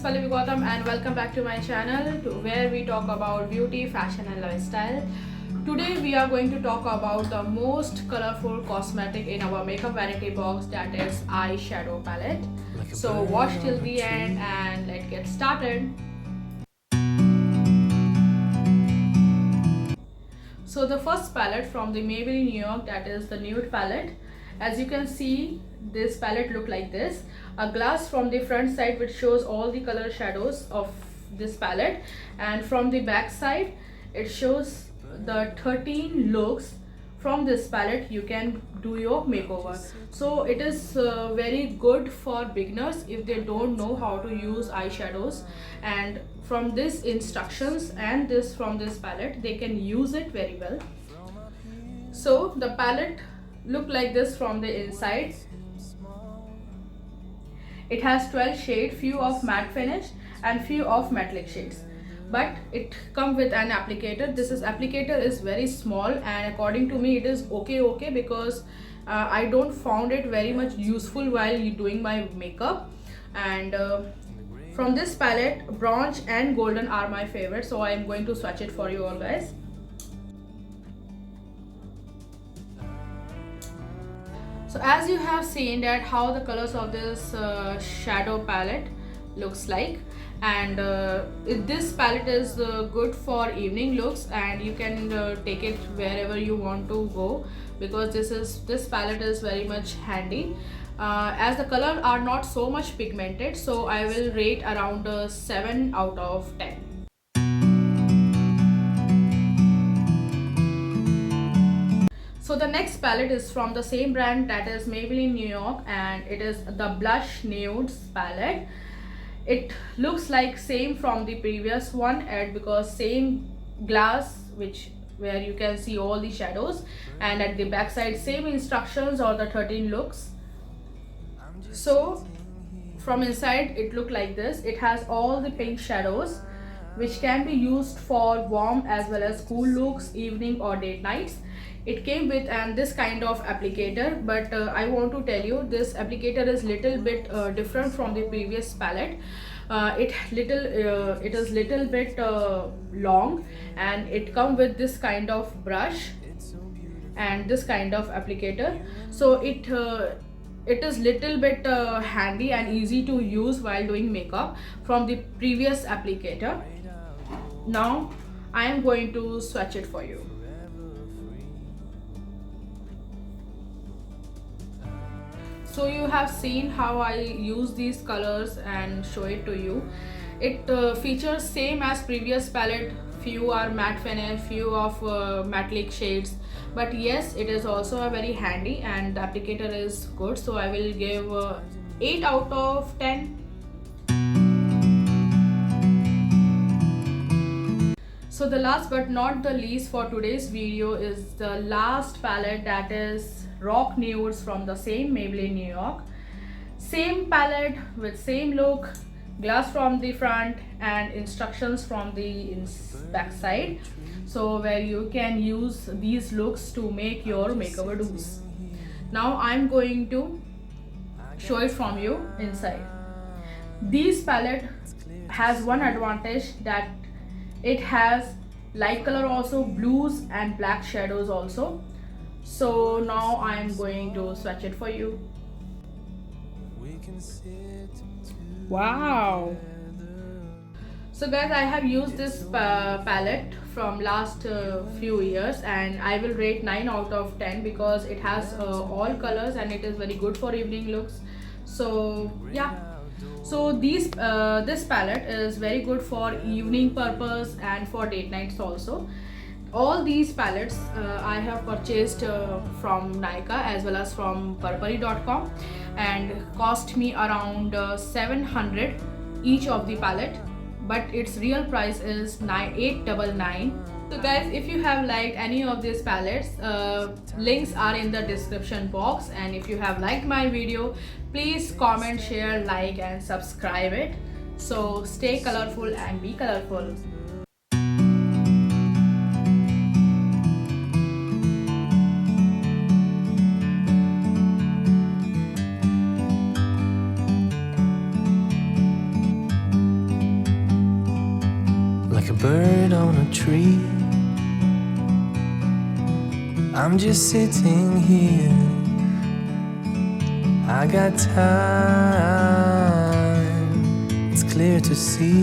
Pallavi Gautam and welcome back to my channel where we talk about beauty, fashion and lifestyle. Today we are going to talk about the most colorful cosmetic in our makeup vanity box, that is eyeshadow palette. So watch till the end and let's get started. So the first palette from the Maybelline New York, that is the nude palette. As you can see, this palette look like this. A glass from the front side which shows all the color shadows of this palette, and from the back side it shows the 13 looks. From this palette you can do your makeover. So it is very good for beginners if they don't know how to use eyeshadows, and from this instructions and this from this palette they can use it very well. So the palette look like this from the inside. It has 12 shades, few of matte finish and few of metallic shades, but it come with an applicator. This applicator is very small, and according to me it is okay because I don't found it very much useful while doing my makeup. And from this palette, bronze and golden are my favorite, so I am going to swatch it for you all guys. So as you have seen that how the colors of this shadow palette looks like, and this palette is good for evening looks, and you can take it wherever you want to go, because this palette is very much handy. As the color are not so much pigmented, so I will rate around 7 out of 10. So the next palette is from the same brand, that is Maybelline New York, and it is the Blush Nudes palette. It looks like same from the previous one, and because same glass where you can see all the shadows, and at the back side same instructions or the 13 looks. So from inside it look like this. It has all the pink shadows which can be used for warm as well as cool looks, evening or date nights. It came with this kind of applicator, but I want to tell you this applicator is little bit different from the previous palette. It is little bit long, and it come with this kind of brush and this kind of applicator. So it is little bit handy and easy to use while doing makeup from the previous applicator. Now I am going to swatch it for you. So you have seen how I use these colors and show it to you. It features same as previous palette. Few are matte finish, few of metallic shades, but yes, it is also a very handy, and the applicator is good, so I will give 8 out of 10. So the last but not the least for today's video is the last palette, that is Rock Nudes from the same Maybelline New York. Same palette with same look, glass from the front and instructions from the back side, so where you can use these looks to make your makeover do's. Now I'm going to show it from you inside. This palette has one advantage, that it has light color also, blues and black shadows also. So now I am going to swatch it for you. Wow. So guys, I have used this palette from last few years, and I will rate 9 out of 10 because it has all colors and it is very good for evening looks. So yeah. So this palette is very good for evening purpose and for date nights also. All these palettes I have purchased from Nykaa as well as from Purply.com, and cost me around 700 each of the palette, but its real price is 899. So guys, if you have liked any of these palettes, links are in the description box, and if you have liked my video, please comment, share, like and subscribe it. So stay colorful and be colorful. like a bird on a tree. I'm just sitting here, I got time, it's clear to see.